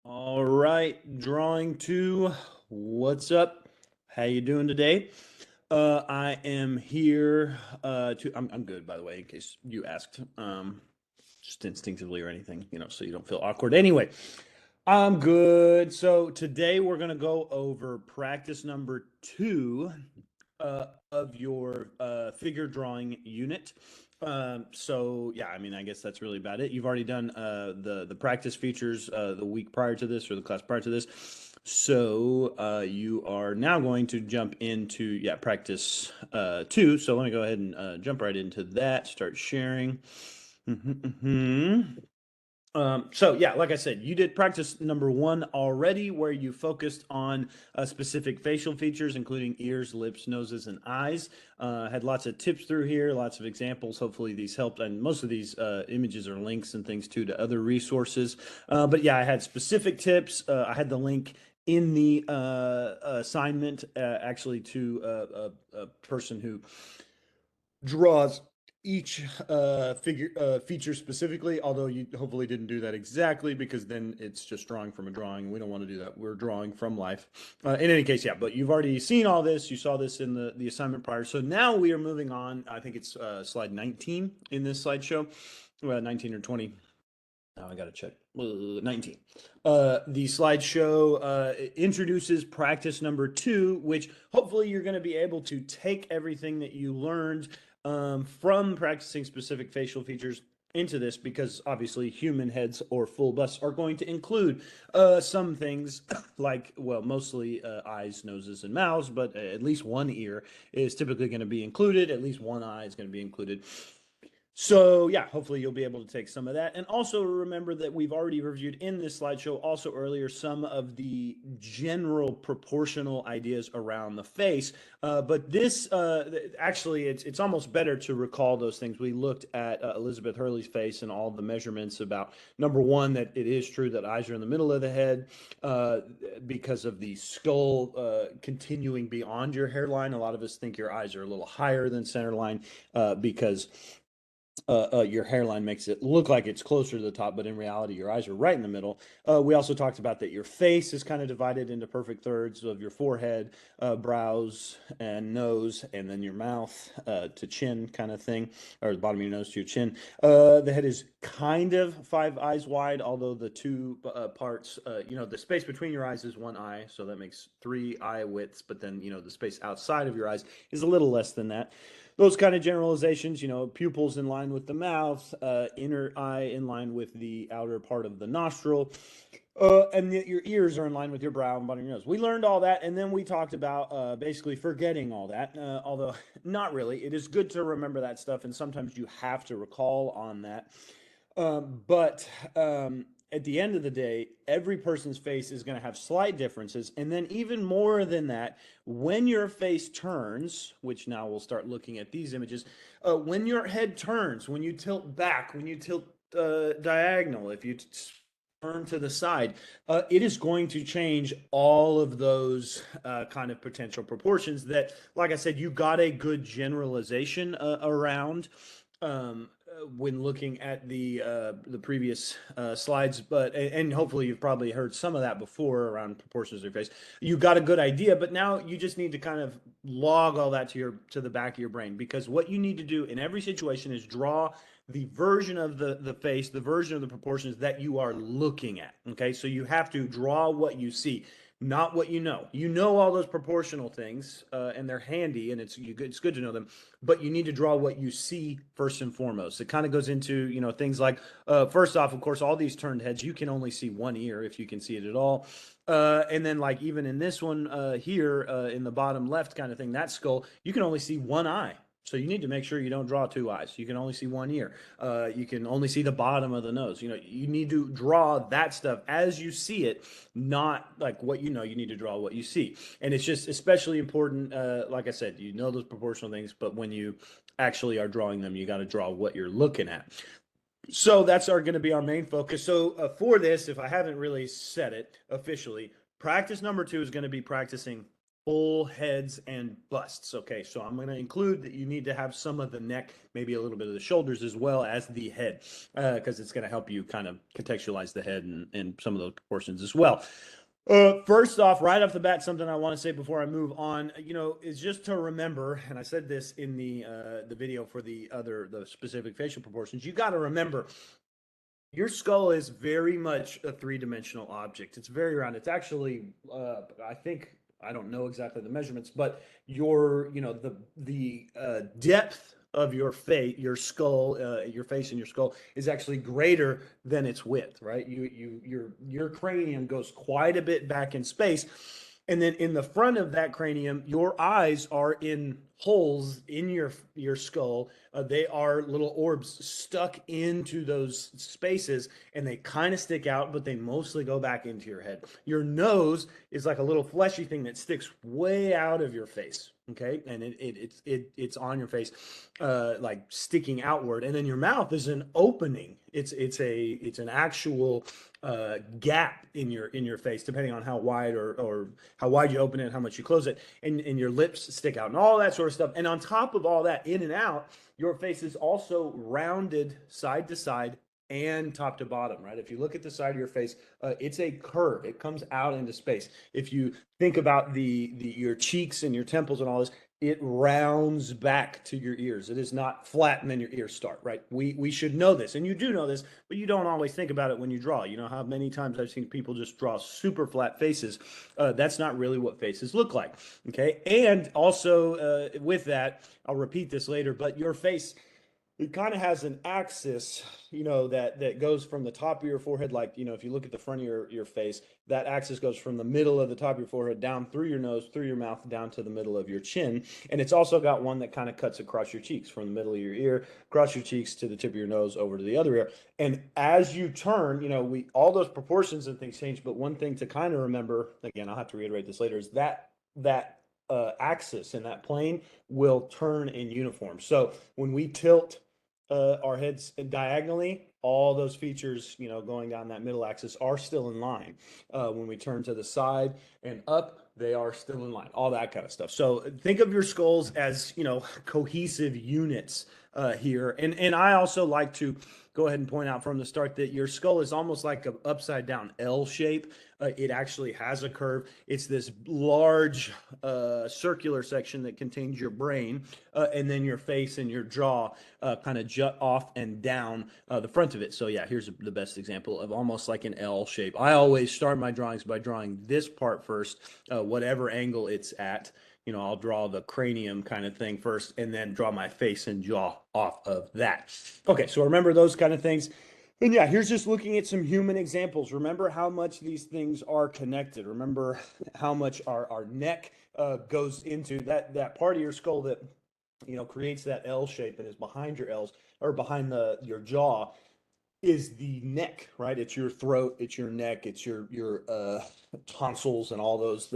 All right, drawing two. What's up? How you doing today? I am here I'm good, by the way, in case you asked. Just instinctively or anything, so you don't feel awkward. Anyway, I'm good. So today we're gonna go over practice number two of your figure drawing unit. So yeah, I mean, I guess that's really about it. You've already done the practice features the week prior to this or the class prior to this. So you are now going to jump into practice two. So let me go ahead and jump right into that. Start sharing. So yeah, like I said, you did practice number one already, where you focused on specific facial features, including ears, lips, noses, and eyes. Had lots of tips through here, lots of examples. Hopefully these helped, and most of these images are links and things too to other resources. But yeah, I had specific tips. I had the link in the assignment actually to a person who draws each feature specifically, although you hopefully didn't do that exactly, because then it's just drawing from a drawing. We don't want to do that. We're drawing from life. In any case, yeah, but you've already seen all this. You saw this in the assignment prior. So now we are moving on. I think it's slide 19 in this slideshow, 19 or 20. Now I got to check. 19. The slideshow introduces practice number two, which hopefully you're going to be able to take everything that you learned from practicing specific facial features into this, because obviously human heads or full busts are going to include some things like, well, mostly eyes, noses, and mouths, but at least one ear is typically going to be included. At least one eye is going to be included. So yeah, hopefully you'll be able to take some of that. And also remember that we've already reviewed in this slideshow also earlier some of the general proportional ideas around the face. But this actually, it's almost better to recall those things. We looked at Elizabeth Hurley's face and all the measurements about, number one, that it is true that eyes are in the middle of the head because of the skull continuing beyond your hairline. A lot of us think your eyes are a little higher than center line because your hairline makes it look like it's closer to the top, but in reality, your eyes are right in the middle. We also talked about that your face is kind of divided into perfect thirds of your forehead, brows, and nose, and then your mouth to chin kind of thing, or the bottom of your nose to your chin. The head is kind of five eyes wide, although the two parts, the space between your eyes is one eye, so that makes three eye widths, but then, the space outside of your eyes is a little less than that. Those kind of generalizations, pupils in line with the mouth, inner eye in line with the outer part of the nostril, and your ears are in line with your brow and bottom of your nose. We learned all that, and then we talked about basically forgetting all that, although not really. It is good to remember that stuff, and sometimes you have to recall on that. But at the end of the day, every person's face is going to have slight differences. And then, even more than that, when your face turns, which now we'll start looking at these images, when your head turns, when you tilt back, when you tilt diagonal, if you turn to the side, it is going to change all of those kind of potential proportions that, like I said, you got a good generalization around when looking at the previous slides, but and hopefully you've probably heard some of that before around proportions of your face. You got a good idea, but now you just need to kind of log all that to the back of your brain, because what you need to do in every situation is draw the version of the face, the version of the proportions that you are looking at. Okay, so you have to draw what you see, not what you know. You know all those proportional things, and they're handy, and it's good to know them. But you need to draw what you see first and foremost. It kind of goes into things like, first off, of course, all these turned heads, you can only see one ear if you can see it at all. And then, like, even in this one here in the bottom left kind of thing, that skull, you can only see one eye. So you need to make sure you don't draw two eyes. You can only see one ear. You can only see the bottom of the nose. You need to draw that stuff as you see it, not like what you know. You need to draw what you see. And it's just especially important, like I said, those proportional things, but when you actually are drawing them, you got to draw what you're looking at. So that's going to be our main focus. So for this, if I haven't really said it officially, practice number two is going to be practicing full heads and busts. Okay, so I'm going to include that you need to have some of the neck, maybe a little bit of the shoulders as well as the head, because it's going to help you kind of contextualize the head and some of those proportions as well. First off, right off the bat, something I want to say before I move on, is just to remember, and I said this in the video for the specific facial proportions. You got to remember your skull is very much a three-dimensional object. It's very round. It's actually, I think, I don't know exactly the measurements, but the depth of your face, your skull, your face and your skull is actually greater than its width, right? Your cranium goes quite a bit back in space. And then in the front of that cranium, your eyes are in holes in your skull. They are little orbs stuck into those spaces, and they kind of stick out, but they mostly go back into your head. Your nose is like a little fleshy thing that sticks way out of your face. Okay, and it's on your face, like sticking outward, and then your mouth is an opening. It's an actual gap in your face, depending on how wide or how wide you open it, how much you close it, and your lips stick out, and all that sort of stuff. And on top of all that, in and out, your face is also rounded side to side and top to bottom, right? If you look at the side of your face, it's a curve. It comes out into space. If you think about your cheeks and your temples and all this, it rounds back to your ears. It is not flat and then your ears start, right? We should know this, and you do know this, but you don't always think about it when you draw. You know how many times I've seen people just draw super flat faces. That's not really what faces look like, okay? And also with that, I'll repeat this later, but your face, it kind of has an axis, that goes from the top of your forehead. Like, if you look at the front of your face, that axis goes from the middle of the top of your forehead down through your nose, through your mouth, down to the middle of your chin. And it's also got one that kind of cuts across your cheeks from the middle of your ear, across your cheeks to the tip of your nose, over to the other ear. And as you turn, all those proportions and things change. But one thing to kind of remember, again, I'll have to reiterate this later, is that axis in that plane will turn in uniform. So when we tilt our heads diagonally, all those features, going down that middle axis are still in line. When we turn to the side and up, they are still in line, all that kind of stuff. So think of your skulls as, cohesive units here. And I also like to go ahead and point out from the start that your skull is almost like an upside down L shape. It actually has a curve. It's this large circular section that contains your brain, and then your face and your jaw kind of jut off and down the front of it. So yeah, here's the best example of almost like an L shape. I always start my drawings by drawing this part first, whatever angle it's at. I'll draw the cranium kind of thing first and then draw my face and jaw off of that. Okay, so remember those kind of things. And yeah, here's just looking at some human examples. Remember how much these things are connected. Remember how much our neck goes into that part of your skull that creates that L shape and is behind your L's, or behind your jaw, is the neck, right? It's your throat, it's your neck, it's your tonsils and all those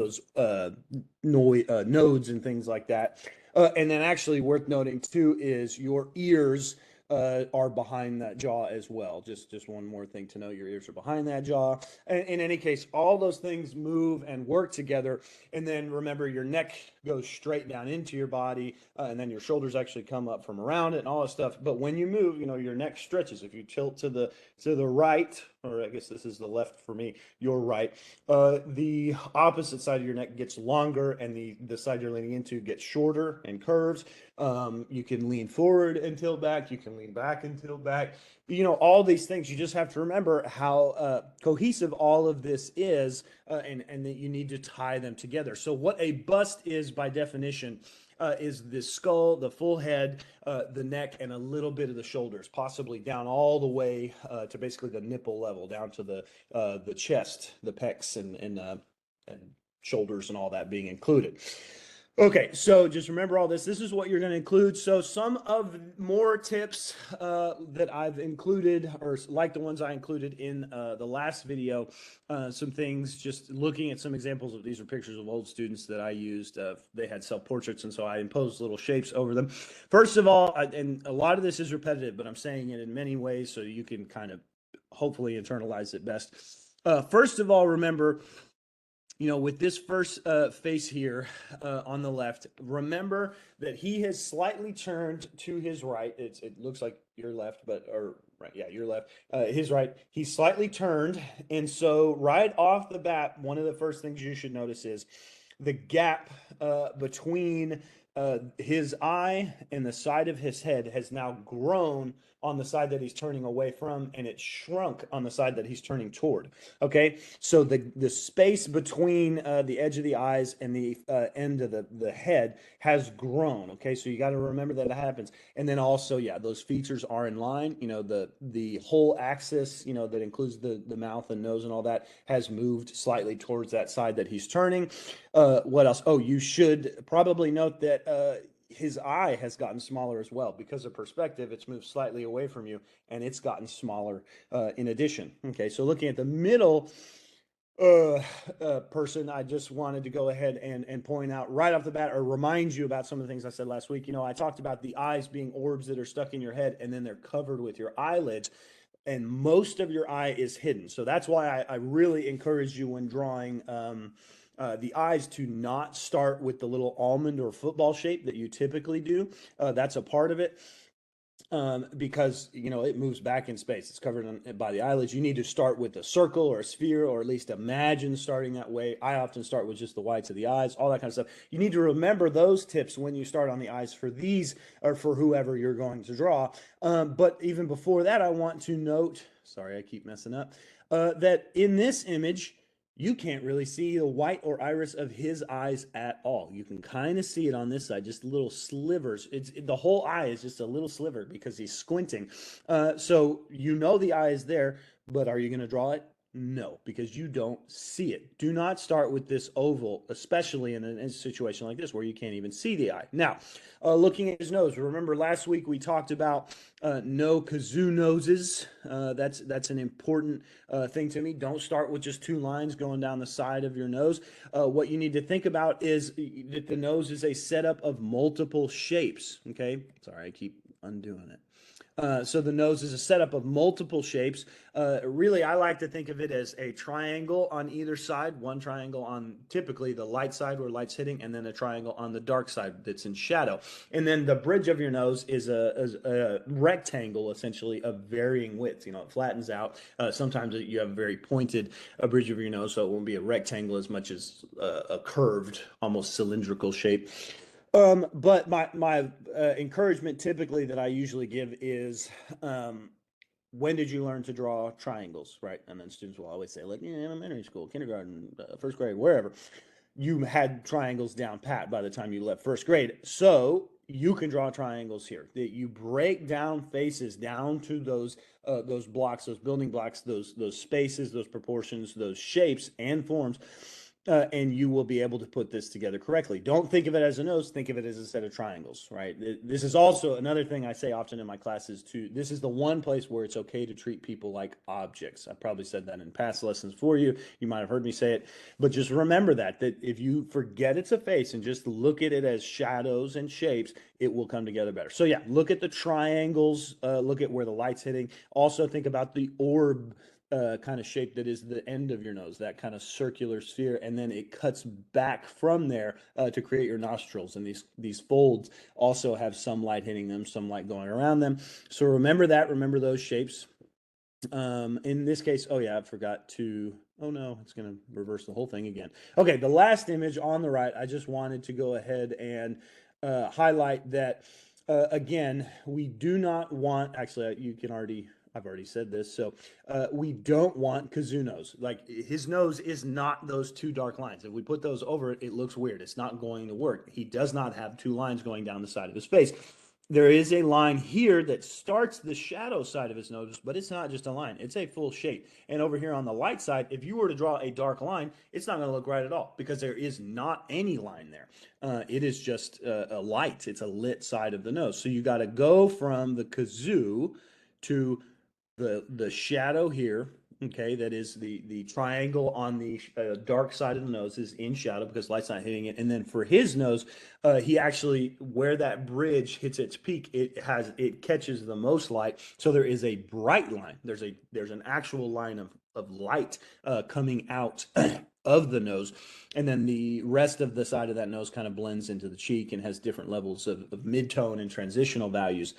nodes and things like that. And then actually worth noting too is your ears are behind that jaw as well. Just one more thing to know: your ears are behind that jaw. And in any case, all those things move and work together. And then remember, your neck goes straight down into your body, and then your shoulders actually come up from around it and all that stuff. But when you move, your neck stretches. If you tilt to the right, or I guess this is the left for me, your right, the opposite side of your neck gets longer, and the side you're leaning into gets shorter and curves. You can lean forward and tilt back. You can lean back and tilt back. All these things. You just have to remember how cohesive all of this is, and that you need to tie them together. So what a bust is, by definition, is the skull, the full head, the neck, and a little bit of the shoulders, possibly down all the way to basically the nipple level, down to the chest, the pecs, and shoulders, and all that being included. Okay, so just remember all this. This is what you're going to include. So some of more tips that I've included, or like the ones I included in the last video, some things, just looking at some examples of these are pictures of old students that I used. They had self-portraits, and so I imposed little shapes over them. First of all, and a lot of this is repetitive, but I'm saying it in many ways so you can kind of hopefully internalize it best. First of all, remember, With this first face here on the left, remember that he has slightly turned to his right. It looks like your left, or right, yeah, your left, his right. He's slightly turned, and so right off the bat, one of the first things you should notice is the gap between his eye and the side of his head has now grown on the side that he's turning away from, and it shrunk on the side that he's turning toward. Okay, so the space between the edge of the eyes and the end of the head has grown. Okay, so you got to remember that it happens. And then also, yeah, those features are in line. The whole axis, that includes the mouth and nose and all that, has moved slightly towards that side that he's turning. What else? Oh, you should probably note that his eye has gotten smaller as well. Because of perspective, it's moved slightly away from you, and it's gotten smaller in addition. Okay, so looking at the middle person, I just wanted to go ahead and point out right off the bat, or remind you about some of the things I said last week. I talked about the eyes being orbs that are stuck in your head, and then they're covered with your eyelids, and most of your eye is hidden. So that's why I really encourage you when drawing the eyes to not start with the little almond or football shape that you typically do. That's a part of it. Because it moves back in space. It's covered by the eyelids. You need to start with a circle or a sphere, or at least imagine starting that way. I often start with just the whites of the eyes, all that kind of stuff. You need to remember those tips when you start on the eyes for these, or for whoever you're going to draw. But even before that, I want to note, sorry, I keep messing up, that in this image, you can't really see the white or iris of his eyes at all. You can kind of see it on this side, just little slivers. The whole eye is just a little sliver because he's squinting. So the eye is there, but are you going to draw it? No, because you don't see it. Do not start with this oval, especially in a situation like this where you can't even see the eye. Now, looking at his nose, remember last week we talked about no kazoo noses. That's an important thing to me. Don't start with just two lines going down the side of your nose. What you need to think about is that the nose is a setup of multiple shapes. Okay, sorry, I keep undoing it. So the nose is a setup of multiple shapes. Really, I like to think of it as a triangle on either side. One triangle on typically the light side where light's hitting, and then a triangle on the dark side that's in shadow. And then the bridge of your nose is a rectangle, essentially, of varying widths. It flattens out. Sometimes you have a very pointed bridge of your nose, so it won't be a rectangle as much as a curved, almost cylindrical shape. But my encouragement typically that I usually give is, when did you learn to draw triangles, right? And then students will always say, like, elementary school, kindergarten, first grade, wherever. You had triangles down pat by the time you left first grade. So you can draw triangles here. That you break down faces down to those blocks, those building blocks, those spaces, those proportions, those shapes and forms. And you will be able to put this together correctly. Don't think of it as a nose, think of it as a set of triangles, right? This is also another thing I say often in my classes too. This is the one place where it's okay to treat people like objects. I probably said that in past lessons for you. You might have heard me say it, but just remember that if you forget it's a face and just look at it as shadows and shapes, it will come together better. So yeah, look at the triangles, look at where the light's hitting. Also think about the orb kind of shape that is the end of your nose, that kind of circular sphere, and then it cuts back from there to create your nostrils. And these folds also have some light hitting them, some light going around them. So remember that, remember those shapes. In this case, oh yeah, I forgot to, oh no, it's going to reverse the whole thing again. Okay, the last image on the right, I just wanted to go ahead and highlight that, again, we do not want, actually, I've already said this. So we don't want kazoo nose. Like, his nose is not those two dark lines. If we put those over it, it looks weird. It's not going to work. He does not have two lines going down the side of his face. There is a line here that starts the shadow side of his nose, but it's not just a line. It's a full shape. And over here on the light side, if you were to draw a dark line, it's not going to look right at all because there is not any line there. It is just a light. It's a lit side of the nose. So you got to go from the kazoo to the shadow here, Okay, that is the triangle on the dark side of the nose is in shadow because light's not hitting it. And then for his nose, he actually, where that bridge hits its peak, it catches the most light. So there is a bright line. There's an actual line of light coming out of the nose, and then the rest of the side of that nose kind of blends into the cheek and has different levels of mid-tone and transitional values.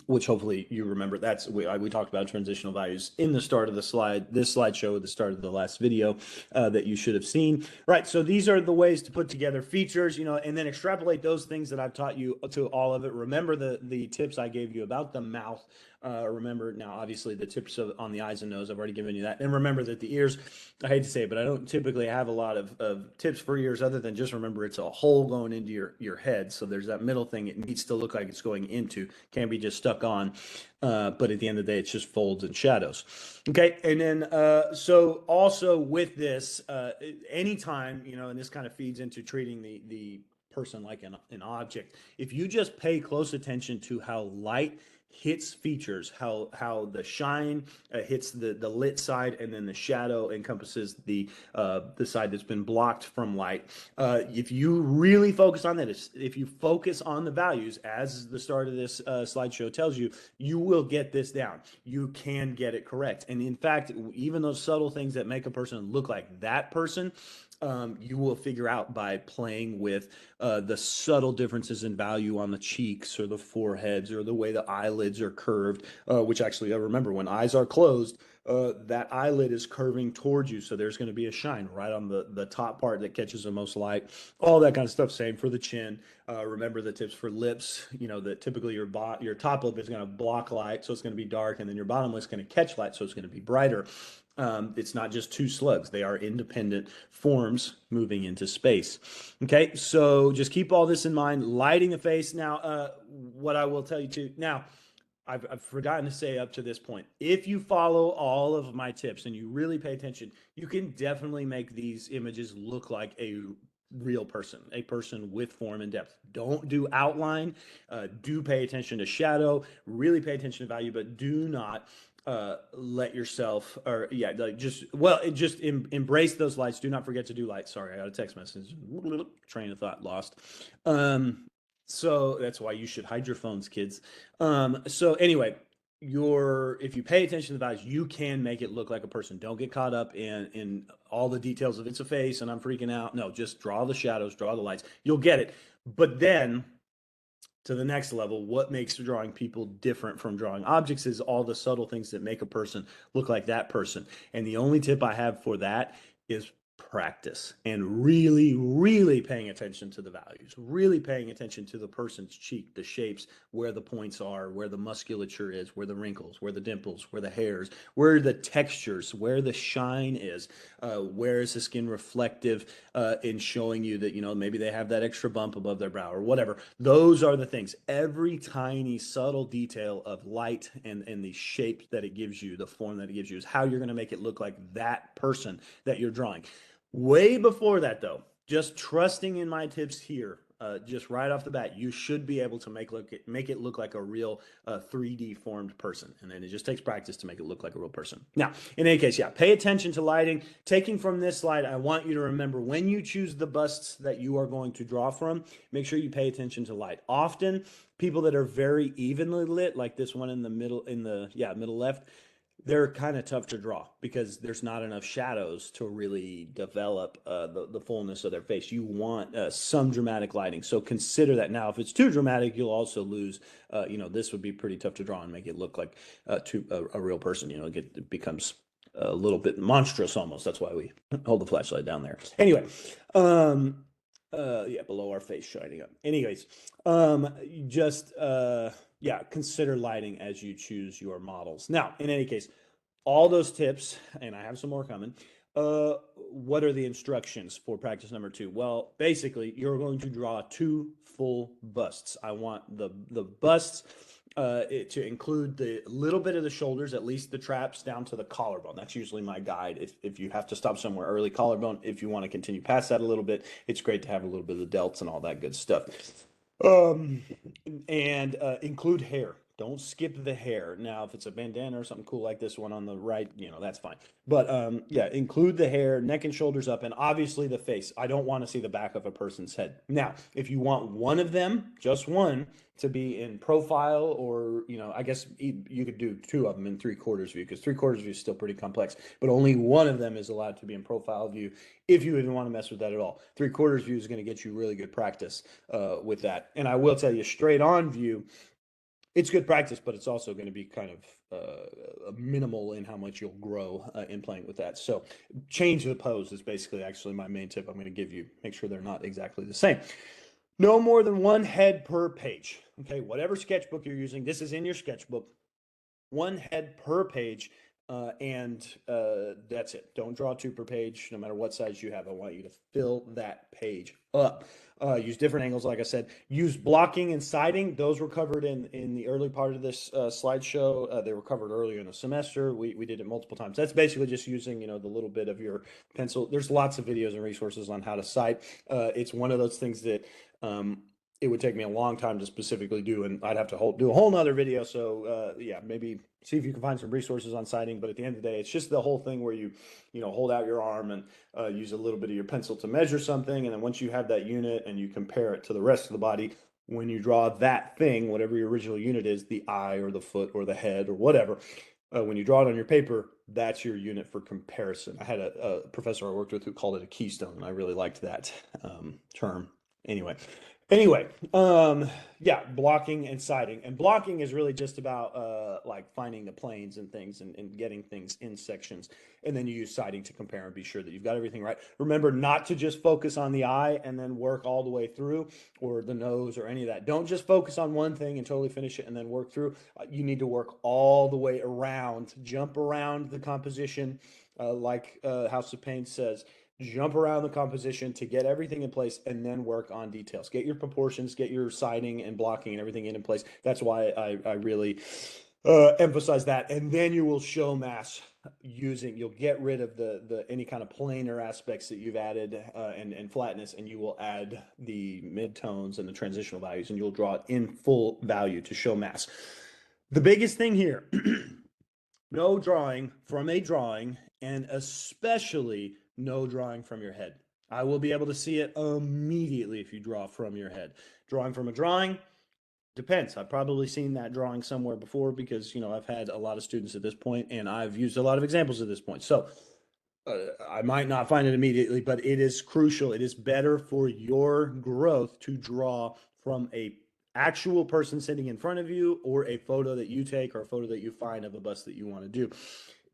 Which hopefully you remember. We talked about transitional values in the start of this slideshow at the start of the last video that you should have seen. Right, so these are the ways to put together features, and then extrapolate those things that I've taught you to all of it. Remember the tips I gave you about the mouth. Remember now, obviously, the tips on the eyes and nose, I've already given you that. And remember that the ears, I hate to say it, but I don't typically have a lot of tips for ears other than just remember it's a hole going into your head. So there's that middle thing it needs to look like it's going into. Can't be just stuck on. But at the end of the day, it's just folds and shadows. Okay. And then, so also with this, anytime, and this kind of feeds into treating the person like an object. If you just pay close attention to how light hits features, how the shine hits the lit side, and then the shadow encompasses the side that's been blocked from light. If you really focus on that, if you focus on the values, as the start of this slideshow tells you, you will get this down. You can get it correct. And in fact, even those subtle things that make a person look like that person, you will figure out by playing with the subtle differences in value on the cheeks or the foreheads or the way the eyelids are curved, which actually, I remember when eyes are closed, that eyelid is curving towards you. So there's going to be a shine right on the top part that catches the most light, all that kind of stuff. Same for the chin. Remember the tips for lips, that typically your top lip is going to block light. So it's going to be dark, and then your bottom lip is going to catch light. So it's going to be brighter. It's not just two slugs. They are independent forms moving into space. Okay, so just keep all this in mind. Lighting the face. Now, what I will tell you too, now, I've forgotten to say up to this point, if you follow all of my tips and you really pay attention, you can definitely make these images look like a real person, a person with form and depth. Don't do outline. Do pay attention to shadow. Really pay attention to value, but do not let yourself, or yeah, like just embrace those lights. Do not forget to do lights. Sorry, I got a text message. Train of thought lost. So that's why you should hide your phones, kids. So anyway, if you pay attention to the values, you can make it look like a person. Don't get caught up in all the details of it's a face and I'm freaking out. No, just draw the shadows, draw the lights. You'll get it. But then to the next level, what makes drawing people different from drawing objects is all the subtle things that make a person look like that person. And the only tip I have for that is practice and really, really paying attention to the values, really paying attention to the person's cheek, the shapes, where the points are, where the musculature is, where the wrinkles, where the dimples, where the hairs, where the textures, where the shine is, where is the skin reflective in showing you that, maybe they have that extra bump above their brow or whatever. Those are the things. Every tiny subtle detail of light and the shape that it gives you, the form that it gives you, is how you're going to make it look like that person that you're drawing. Way before that, though, just trusting in my tips here, just right off the bat, you should be able to make it look like a real 3D formed person. And then it just takes practice to make it look like a real person. Now, in any case, yeah, pay attention to lighting. Taking from this slide, I want you to remember when you choose the busts that you are going to draw from, make sure you pay attention to light. Often, people that are very evenly lit, like this one in the middle, middle left, they're kind of tough to draw because there's not enough shadows to really develop the fullness of their face. You want some dramatic lighting, so consider that. Now, if it's too dramatic, you'll also lose. This would be pretty tough to draw and make it look like a real person. It becomes a little bit monstrous almost. That's why we hold the flashlight down there. Anyway, below our face shining up. Anyways, consider lighting as you choose your models. Now, in any case, all those tips, and I have some more coming. What are the instructions for practice number 2? Well, basically, you're going to draw 2 full busts. I want the busts to include the little bit of the shoulders, at least the traps down to the collarbone. That's usually my guide. If you have to stop somewhere early, collarbone. If you want to continue past that a little bit, it's great to have a little bit of the delts and all that good stuff. And include hair. Don't skip the hair. Now, if it's a bandana or something cool like this one on the right, that's fine. But yeah, include the hair, neck and shoulders up, and obviously the face. I don't want to see the back of a person's head. Now, if you want one of them, just one, to be in profile, or I guess you could do two of them in 3/4 view, because 3/4 view is still pretty complex, but only one of them is allowed to be in profile view if you even want to mess with that at all. 3/4 view is going to get you really good practice with that. And I will tell you, straight on view, it's good practice, but it's also going to be kind of minimal in how much you'll grow in playing with that. So change the pose is basically actually my main tip I'm going to give you. Make sure they're not exactly the same. No more than one head per page. Okay, whatever sketchbook you're using, this is in your sketchbook. One head per page, and that's it. Don't draw two per page, no matter what size you have. I want you to fill that page up. Use different angles, like I said. Use blocking and siding. Those were covered in the early part of this slideshow. They were covered earlier in the semester. We did it multiple times. That's basically just using, the little bit of your pencil. There's lots of videos and resources on how to cite. It's one of those things that it would take me a long time to specifically do, and I'd have to do a whole nother video. So yeah, maybe see if you can find some resources on citing. But at the end of the day, it's just the whole thing where you hold out your arm and use a little bit of your pencil to measure something, and then once you have that unit and you compare it to the rest of the body, when you draw that thing, whatever your original unit is, the eye or the foot or the head or whatever, when you draw it on your paper, that's your unit for comparison. I had a professor I worked with who called it a keystone, and I really liked that term. Anyway, yeah, blocking and siding. And blocking is really just about like finding the planes and things and getting things in sections. And then you use siding to compare and be sure that you've got everything right. Remember not to just focus on the eye and then work all the way through, or the nose or any of that. Don't just focus on one thing and totally finish it and then work through. You need to work all the way around, jump around the composition, like House of Pain says. Jump around the composition to get everything in place, and then work on details. Get your proportions, get your siding and blocking and everything in place. That's why I really emphasize that. And then you will show mass you'll get rid of the any kind of planar aspects that you've added and flatness, and you will add the midtones and the transitional values, and you'll draw it in full value to show mass. The biggest thing here, no drawing from a drawing, and especially no drawing from your head. I will be able to see it immediately if you draw from your head. Drawing from a drawing, depends. I've probably seen that drawing somewhere before, because I've had a lot of students at this point, and I've used a lot of examples at this point. So I might not find it immediately, but it is crucial. It is better for your growth to draw from a actual person sitting in front of you, or a photo that you take, or a photo that you find of a bust that you want to do.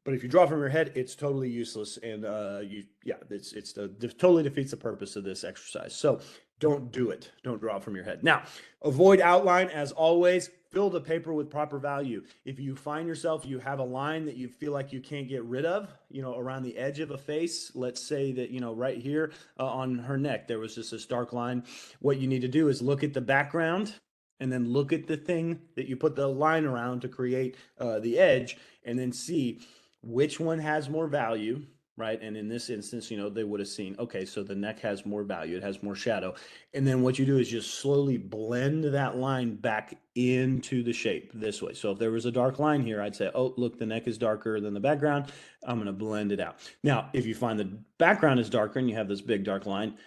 But if you draw from your head, it's totally useless, and it totally defeats the purpose of this exercise. So don't do it. Don't draw from your head. Now, avoid outline as always. Fill the paper with proper value. If you find yourself, you have a line that you feel like you can't get rid of, around the edge of a face. Let's say that, right here on her neck, there was just this dark line. What you need to do is look at the background, and then look at the thing that you put the line around to create the edge, and then see which one has more value, right? And in this instance, they would have seen, okay, so the neck has more value, it has more shadow. And then what you do is just slowly blend that line back into the shape this way. So if there was a dark line here, I'd say, oh, look, the neck is darker than the background. I'm going to blend it out. Now, if you find the background is darker and you have this big dark line,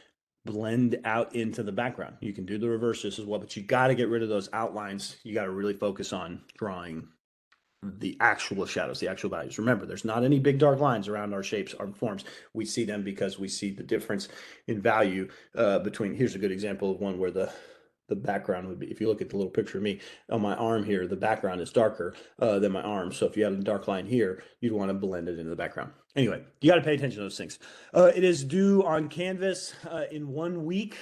blend out into the background. You can do the reverse just as well, but you got to get rid of those outlines. You got to really focus on drawing the actual shadows, the actual values. Remember, there's not any big dark lines around our shapes, our forms. We see them because we see the difference in value between. Here's a good example of one where the background would be, if you look at the little picture of me on my arm here, the background is darker than my arm. So if you had a dark line here, you'd want to blend it into the background. Anyway, you got to pay attention to those things. It is due on Canvas in 1 week.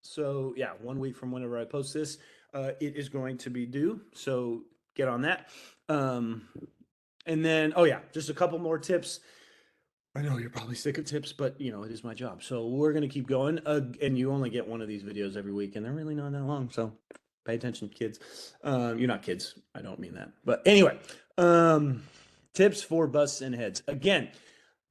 So yeah, 1 week from whenever I post this, it is going to be due. So get on that. And then, oh yeah, just a couple more tips. I know you're probably sick of tips, but it is my job. So we're going to keep going. And you only get one of these videos every week, and they're really not that long. So pay attention, kids. You're not kids. I don't mean that. But anyway, tips for busts and heads. Again,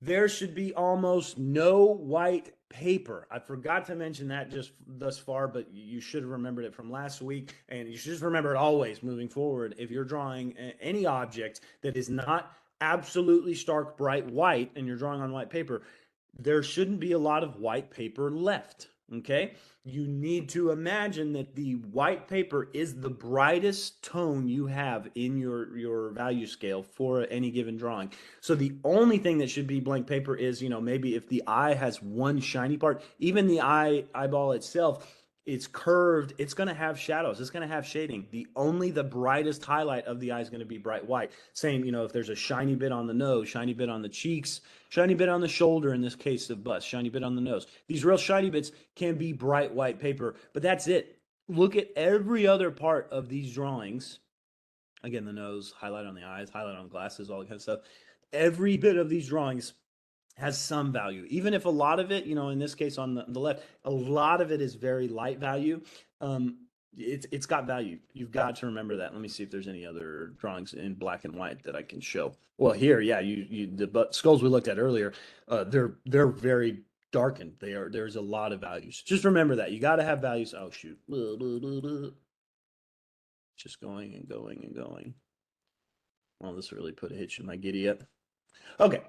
there should be almost no white paper. I forgot to mention that just thus far, but you should have remembered it from last week, and you should just remember it always moving forward. If you're drawing any object that is not absolutely stark bright white and you're drawing on white paper, there shouldn't be a lot of white paper left. Okay, you need to imagine that the white paper is the brightest tone you have in your value scale for any given drawing. So the only thing that should be blank paper is, maybe if the eye has one shiny part, even the eyeball itself, it's curved, it's going to have shadows, it's going to have shading. The brightest highlight of the eye is going to be bright white. Same, if there's a shiny bit on the nose, shiny bit on the cheeks, shiny bit on the shoulder, in this case of bust, shiny bit on the nose, these real shiny bits can be bright white paper, but that's it. Look at every other part of these drawings. Again, the nose, highlight on the eyes, highlight on glasses, all that kind of stuff. Every bit of these drawings has some value, even if a lot of it, in this case on the left, a lot of it is very light value. It's got value. You've got to remember that. Let me see if there's any other drawings in black and white that I can show. Well, here, yeah, the skulls we looked at earlier, they're very darkened. There's a lot of values. Just remember that you got to have values. Oh shoot, just going and going and going. Well, this really put a hitch in my giddy up. Okay.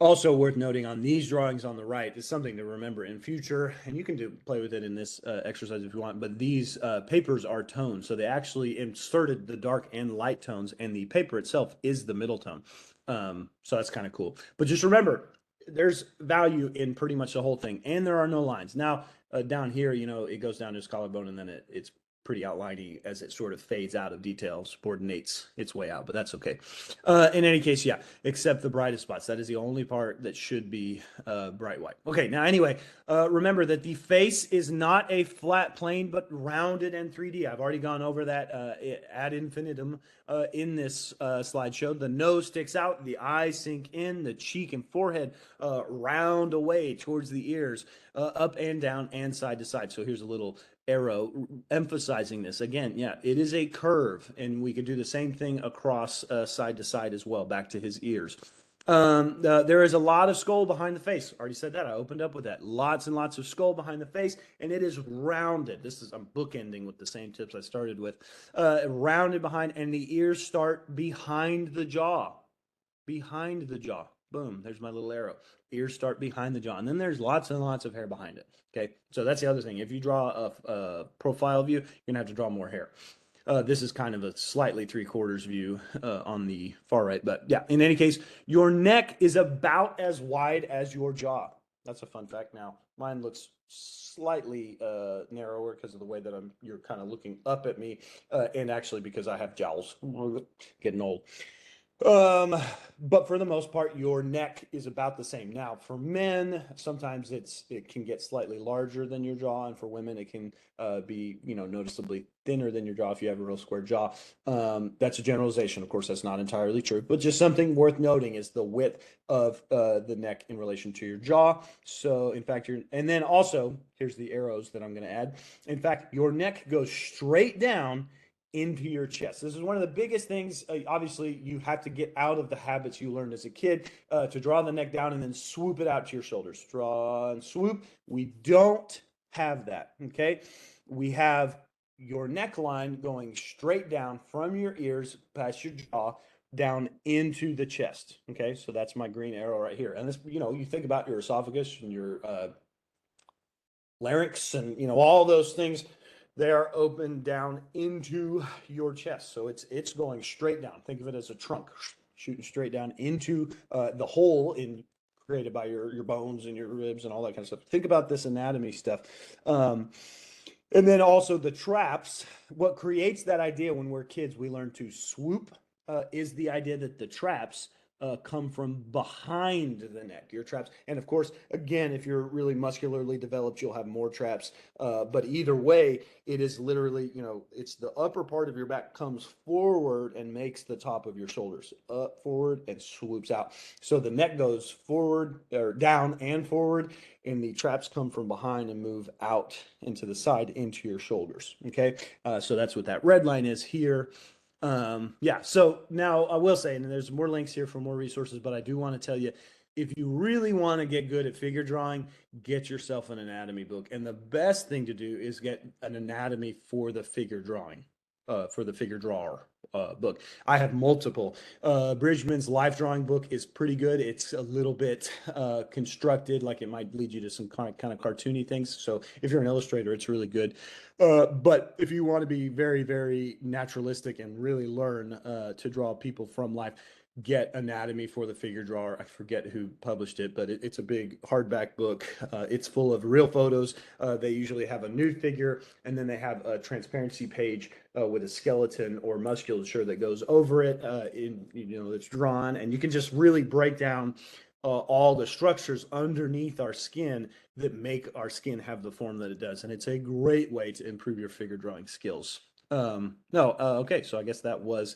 Also worth noting on these drawings on the right is something to remember in future, and you can play with it in this exercise if you want, but these papers are toned. So they actually inserted the dark and light tones, and the paper itself is the middle tone. So that's kind of cool. But just remember, there's value in pretty much the whole thing, and there are no lines. Now, down here, it goes down to his collarbone, and then it's pretty outliney as it sort of fades out of detail, subordinates its way out, but that's okay. In any case, yeah, except the brightest spots. That is the only part that should be bright white. Okay, now anyway, remember that the face is not a flat plane, but rounded and 3D. I've already gone over that ad infinitum in this slideshow. The nose sticks out, the eyes sink in, the cheek and forehead round away towards the ears, up and down and side to side. So here's a little arrow emphasizing this. Again, yeah, it is a curve, and we could do the same thing across side to side as well, back to his ears. There is a lot of skull behind the face. Already said that. I opened up with that. Lots and lots of skull behind the face, and it is rounded. I'm bookending with the same tips I started with. Rounded behind, and the ears start behind the jaw. Behind the jaw. Boom, there's my little arrow. Ears start behind the jaw, and then there's lots and lots of hair behind it. Okay, so that's the other thing. If you draw a profile view, you're gonna have to draw more hair. This is kind of a slightly 3/4 view on the far right, but yeah, in any case, your neck is about as wide as your jaw. That's a fun fact. Now, mine looks slightly narrower because of the way that you're kind of looking up at me, and actually because I have jowls. Getting old. But for the most part, your neck is about the same. Now, for men, sometimes it can get slightly larger than your jaw, and for women, it can be noticeably thinner than your jaw if you have a real square jaw. That's a generalization, of course. That's not entirely true, but just something worth noting is the width of the neck in relation to your jaw. So, in fact, and then also here's the arrows that I'm going to add. In fact, your neck goes straight down into your chest. This is one of the biggest things. Obviously, you have to get out of the habits you learned as a kid to draw the neck down and then swoop it out to your shoulders. Draw and swoop. We don't have that, okay? We have your neckline going straight down from your ears past your jaw down into the chest, okay? So that's my green arrow right here. And this, you think about your esophagus and your larynx and, all those things. They are open down into your chest. So it's going straight down. Think of it as a trunk shooting straight down into the hole created by your bones and your ribs and all that kind of stuff. Think about this anatomy stuff. And then also the traps. What creates that idea when we're kids, we learn to swoop, is the idea that the traps come from behind the neck, your traps. And of course, again, if you're really muscularly developed, you'll have more traps. But either way, it is literally, it's the upper part of your back comes forward and makes the top of your shoulders up, forward, and swoops out. So the neck goes forward or down and forward, and the traps come from behind and move out into the side into your shoulders. Okay. So that's what that red line is here. Yeah, so now I will say, and there's more links here for more resources, but I do want to tell you, if you really want to get good at figure drawing, get yourself an anatomy book. And the best thing to do is get an anatomy for the figure drawing, for the figure drawer book. I have multiple. Bridgman's life drawing book is pretty good. It's a little bit constructed, like it might lead you to some kind of cartoony things. So if you're an illustrator, it's really good. But if you want to be very, very naturalistic and really learn to draw people from life, get Anatomy for the Figure Drawer. I forget who published it, but it's a big hardback book. It's full of real photos. They usually have a nude figure, and then they have a transparency page with a skeleton or musculature that goes over it. It's drawn, and you can just really break down all the structures underneath our skin that make our skin have the form that it does. And it's a great way to improve your figure drawing skills. Okay, so I guess that was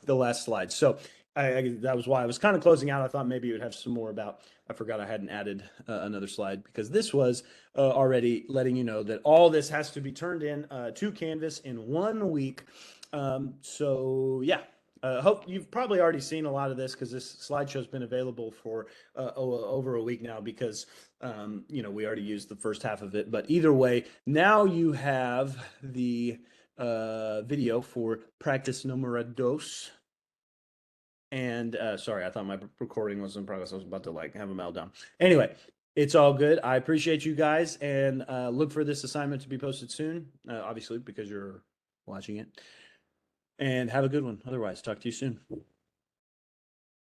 the last slide. So that was why I was kind of closing out. I thought maybe you would have some more about, I forgot I hadn't added another slide because this was already letting you know that all this has to be turned in to Canvas in 1 week. So yeah, hope you've probably already seen a lot of this because this slideshow has been available for over a week now because we already used the first half of it. But either way, now you have the video for practice numero dos. And sorry, I thought my recording was in progress. I was about to have a meltdown. Anyway, it's all good. I appreciate you guys, and look for this assignment to be posted soon, obviously, because you're watching it. And have a good one. Otherwise, talk to you soon.